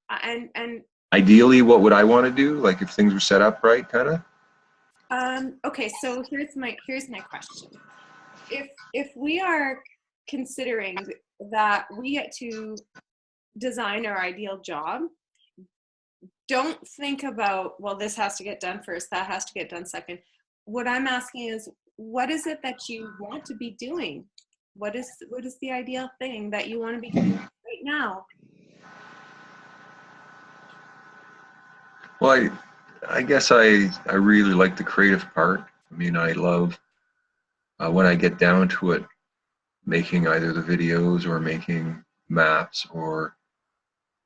And Ideally, what would I want to do? Like if things were set up right, kind of? okay, so here's my question. If we are considering that we get to design our ideal job, don't think about, well, this has to get done first, that has to get done second. What I'm asking is, what is it that you want to be doing? What is the ideal thing that you want to be doing right now? Well, I guess I really like the creative part. I mean, I love when I get down to it, making either the videos or making maps or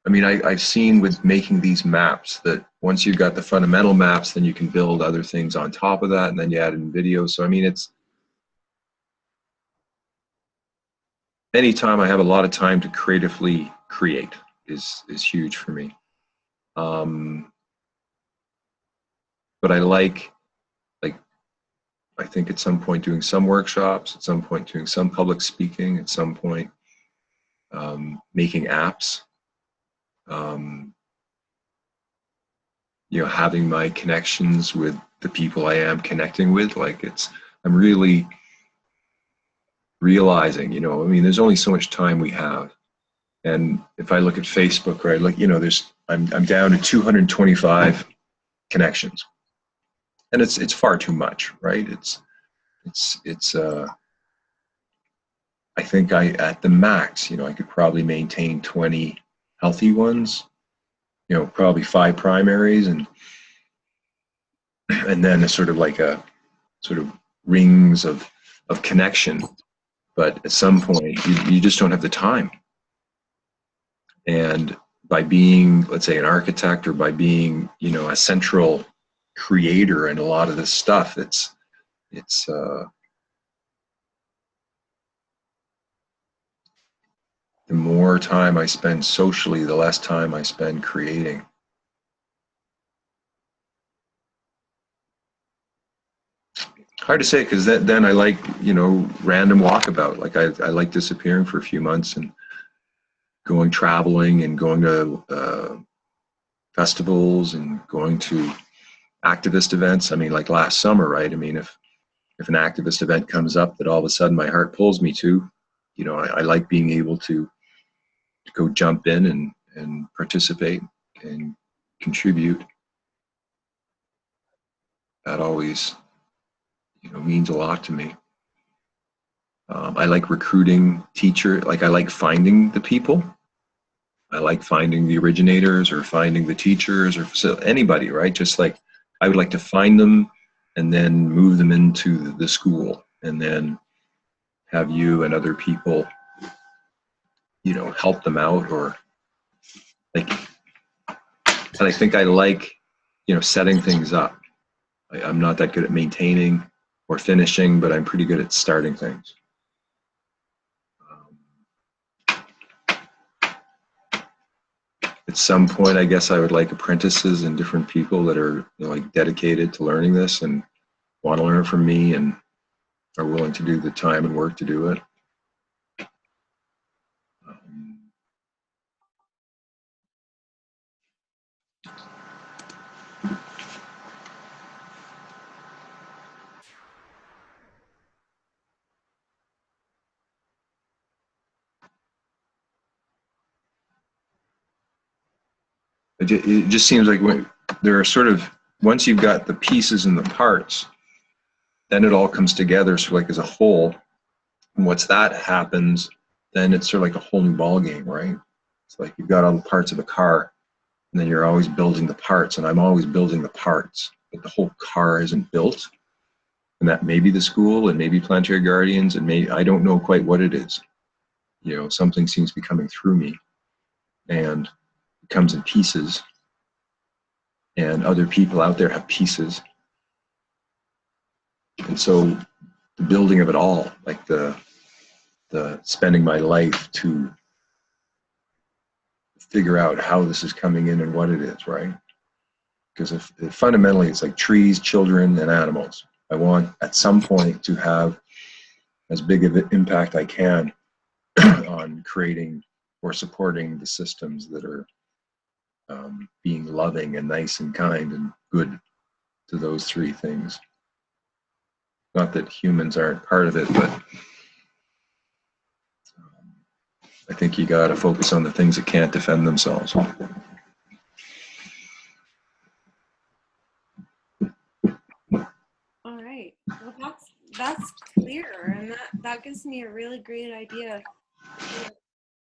I mean, I've seen with making these maps that once you've got the fundamental maps, then you can build other things on top of that, and then you add in videos. So I mean, it's anytime I have a lot of time to creatively create is huge for me. Um, but like I think at some point doing some workshops, at some point doing some public speaking, at some point making apps. Um, you know, having my connections with the people I am connecting with, like I'm really realizing, you know, I mean, there's only so much time we have. And if I look at Facebook, right, like, you know, I'm down to 225 connections. And it's far too much, right? It's I think at the max, you know, I could probably maintain 20 healthy ones, you know, probably 5 primaries and then a sort of like a sort of rings of connection. But at some point you just don't have the time. And by being, let's say, an architect or by being, you know, a central creator in a lot of this stuff, it's the more time I spend socially, the less time I spend creating. Hard to say because then I like, you know, random walkabout. Like I like disappearing for a few months and going traveling and going to festivals and going to activist events. I mean, like last summer, right? I mean, if an activist event comes up that all of a sudden my heart pulls me to, you know, I like being able to go jump in and participate and contribute. That always, you know, means a lot to me. I like recruiting teacher. Like I like finding the people. I like finding the originators or finding the teachers or so anybody, right? Just like I would like to find them and then move them into the school and then have you and other people, you know, help them out or like, and I think I like, you know, setting things up. I'm not that good at maintaining or finishing, but I'm pretty good at starting things. At some point, I guess I would like apprentices and different people that are, you know, like dedicated to learning this and want to learn from me and are willing to do the time and work to do it. It just seems like when there are sort of, once you've got the pieces and the parts, then it all comes together so like as a whole. And once that happens, then it's sort of like a whole new ball game, right? It's like you've got all the parts of a car, and then you're always building the parts, and I'm always building the parts, but the whole car isn't built. And that may be the school, and maybe Planetary Guardians, and maybe I don't know quite what it is. You know, something seems to be coming through me, and it comes in pieces, and other people out there have pieces. And so the building of it all, like the spending my life to figure out how this is coming in and what it is, right? Because if fundamentally it's like trees, children, and animals. I want at some point to have as big of an impact I can on creating or supporting the systems that are being loving and nice and kind and good to those three things. Not that humans aren't part of it, but I think you got to focus on the things that can't defend themselves. All right. Well, that's clear, and that gives me a really great idea.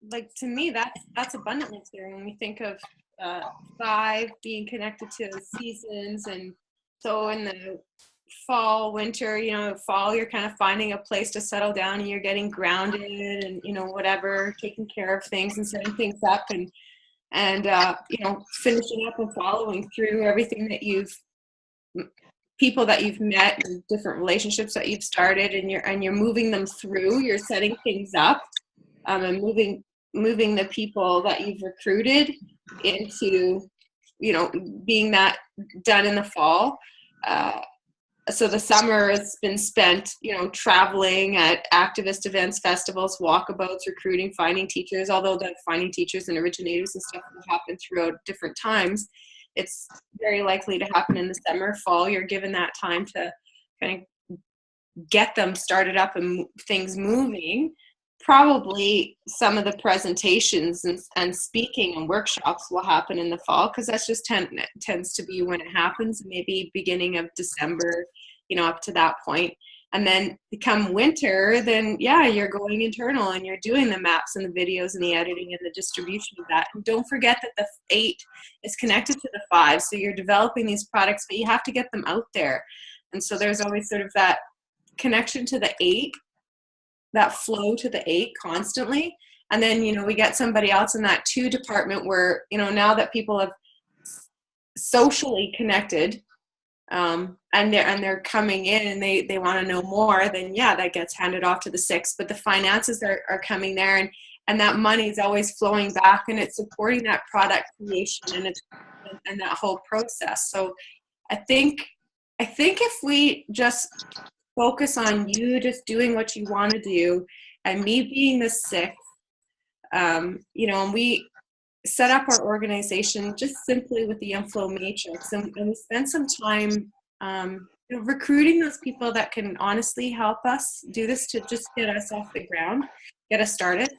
Like, to me, that's abundantly clear when we think of 5 being connected to seasons. And so in the fall, winter, fall, you're kind of finding a place to settle down, and you're getting grounded, and whatever, taking care of things and setting things up, and finishing up and following through everything that people that you've met, and different relationships that you've started, and you're moving them through. You're setting things up, and moving the people that you've recruited into being that done in the fall. So the summer has been spent traveling at activist events, festivals, walkabouts, recruiting, finding teachers. Although the finding teachers and originators and stuff will happen throughout different times, it's very likely to happen in the summer. Fall, you're given that time to kind of get them started up and things moving. Probably some of the presentations and speaking and workshops will happen in the fall, because that's just tends to be when it happens, maybe beginning of December, up to that point. And then come winter, then you're going internal, and you're doing the maps and the videos and the editing and the distribution of that. And don't forget that the 8 is connected to the 5. So you're developing these products, but you have to get them out there. And so there's always sort of that connection to the 8, that flow to the 8 constantly. And then, we get somebody else in that 2 department where, now that people have socially connected, and they're coming in and they want to know more, then that gets handed off to the 6. But the finances are coming there, and that money is always flowing back, and it's supporting that product creation and that whole process. So I think if we just focus on you just doing what you want to do, and me being the 6th, and we set up our organization just simply with the Inflow Matrix, and we spend some time recruiting those people that can honestly help us do this, to just get us off the ground, get us started.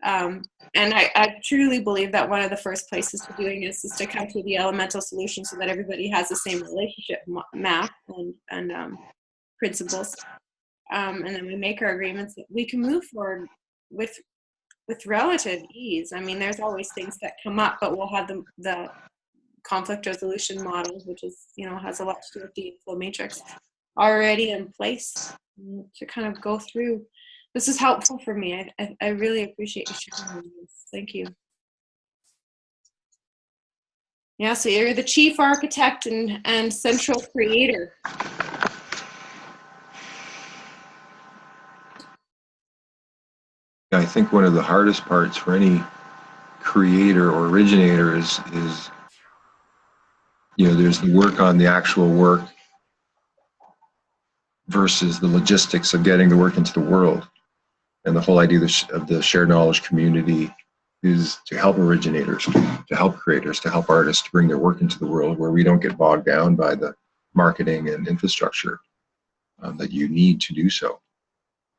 And I truly believe that one of the first places to doing this is to come to the elemental solution, so that everybody has the same relationship map and principles, and then we make our agreements that we can move forward with relative ease. I mean, there's always things that come up, but we'll have the conflict resolution model, which is has a lot to do with the Inflow Matrix, already in place to kind of go through. This is helpful for me. I really appreciate you sharing this. Thank you. Yeah, so you're the chief architect and central creator. I think one of the hardest parts for any creator or originator is there's the work on the actual work versus the logistics of getting the work into the world. And the whole idea of the shared knowledge community is to help originators, to help creators, to help artists to bring their work into the world, where we don't get bogged down by the marketing and infrastructure that you need to do so.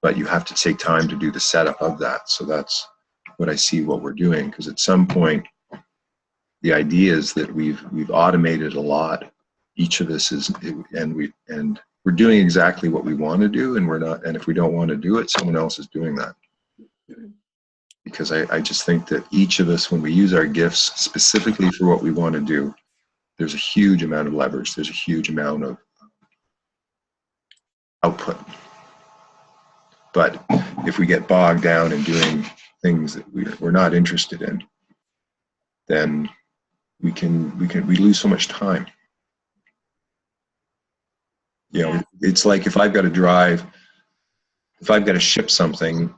But you have to take time to do the setup of that. So that's what I see what we're doing, because at some point, the idea is that we've automated a lot. Each of us is, and we're doing exactly what we want to do, and we're not. And if we don't want to do it, someone else is doing that. Because I just think that each of us, when we use our gifts specifically for what we want to do, there's a huge amount of leverage. There's a huge amount of output. But if we get bogged down in doing things that we're not interested in, then we lose so much time. It's like if I've got to ship something,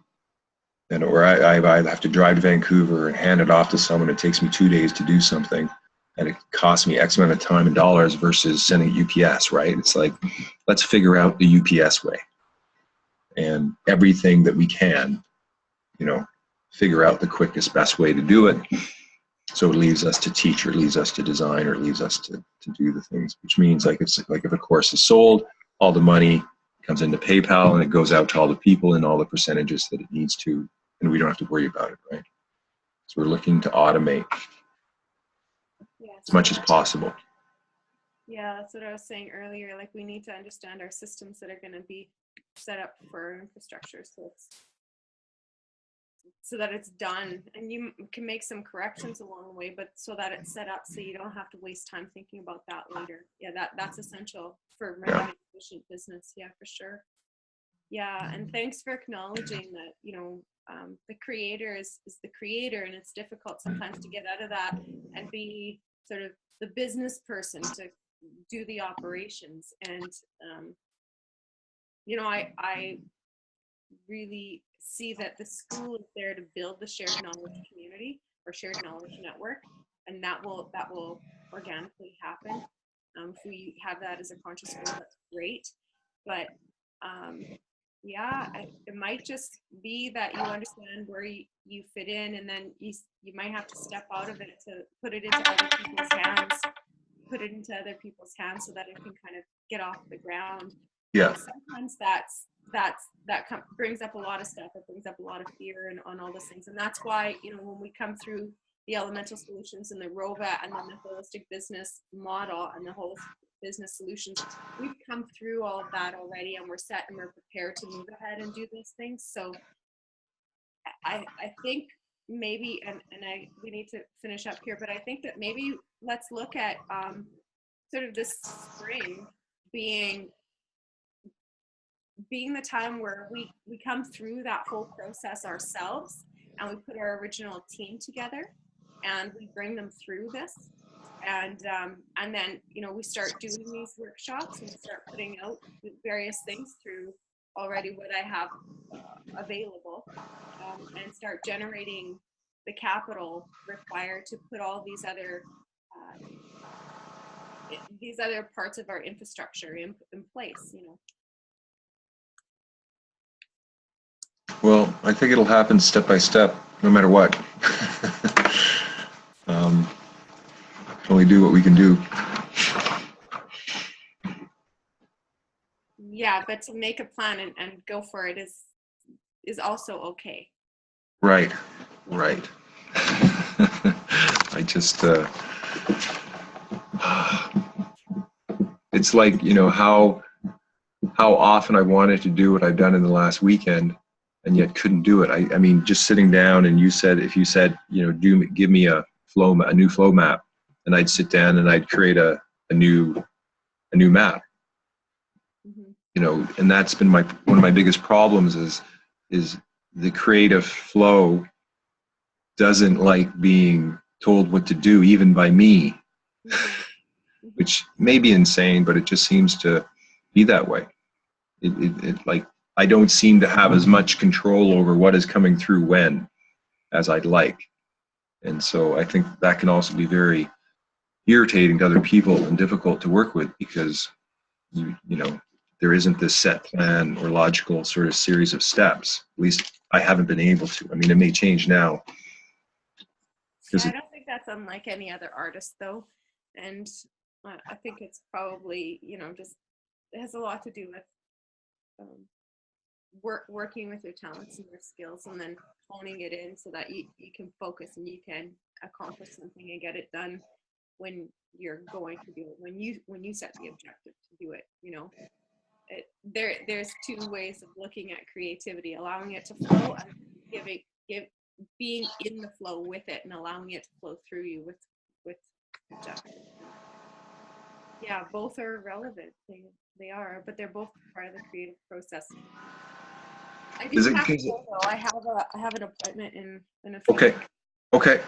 or I have to drive to Vancouver and hand it off to someone, it takes me 2 days to do something, and it costs me X amount of time and dollars versus sending UPS, right? It's like, let's figure out the UPS way. And everything that we can, figure out the quickest, best way to do it. So it leaves us to teach, or it leaves us to design, or it leaves us to do the things, which means like if a course is sold, all the money comes into PayPal and it goes out to all the people in all the percentages that it needs to, and we don't have to worry about it, right? So we're looking to automate as much as possible. Yeah, that's what I was saying earlier. Like, we need to understand our systems that are going to be set up for infrastructure, so that it's done, and you can make some corrections along the way, but so that it's set up so you don't have to waste time thinking about that later. Yeah, that's essential for running an efficient business. Yeah, for sure. Yeah, and thanks for acknowledging that, the creator is the creator, and it's difficult sometimes to get out of that and be sort of the business person to do the operations. And I really see that the school is there to build the shared knowledge community or shared knowledge network, and that will organically happen. If we have that as a conscious goal, that's great. But it might just be that you understand where you fit in, and then you might have to step out of it to put it into other people's hands so that it can kind of get off the ground. Yeah. And sometimes that brings up a lot of stuff. It brings up a lot of fear and on all those things. And that's why, when we come through the elemental solutions and the ROVA and then the holistic business model and the holistic business solutions, we've come through all of that already, and we're set and we're prepared to move ahead and do those things. So I think maybe, we need to finish up here, but I think that maybe let's look at sort of this spring being the time where we come through that whole process ourselves, and we put our original team together and we bring them through this, and then we start doing these workshops and start putting out various things through already what I have available, and start generating the capital required to put all these other parts of our infrastructure in place. Well, I think it'll happen step by step, no matter what. Only do what we can do. Yeah, but to make a plan and go for it is also okay. Right. I just, it's like, how often I wanted to do what I've done in the last weekend, and yet couldn't do it. I mean, just sitting down, and if you said, give me a new flow map, and I'd sit down and I'd create a new map. Mm-hmm. And that's been one of my biggest problems is the creative flow doesn't like being told what to do, even by me, mm-hmm. which may be insane, but it just seems to be that way. It like, I don't seem to have as much control over what is coming through when as I'd like. And so I think that can also be very irritating to other people and difficult to work with, because there isn't this set plan or logical sort of series of steps. At least I haven't been able to. I mean, it may change now. Yeah, I don't think that's unlike any other artist, though. And I think it's probably, just, it has a lot to do with working with your talents and your skills, and then honing it in so that you can focus and you can accomplish something and get it done when you're going to do it, when you set the objective to do it. There's two ways of looking at creativity: allowing it to flow and being in the flow with it and allowing it to flow through you with objective. Yeah, both are relevant. They are, but they're both part of the creative process. I do have to go, though. I have an appointment in a few minutes. Okay.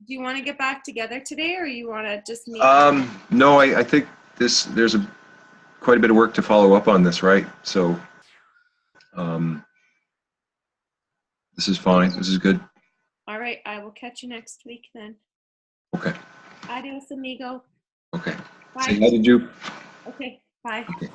Do you want to get back together today, or you want to just meet? No, I think there's quite a bit of work to follow up on this, right? So this is fine. This is good. All right. I will catch you next week then. Okay. Adios, amigo. Okay. Bye. Say hi to Jupe. Okay. Bye. Okay.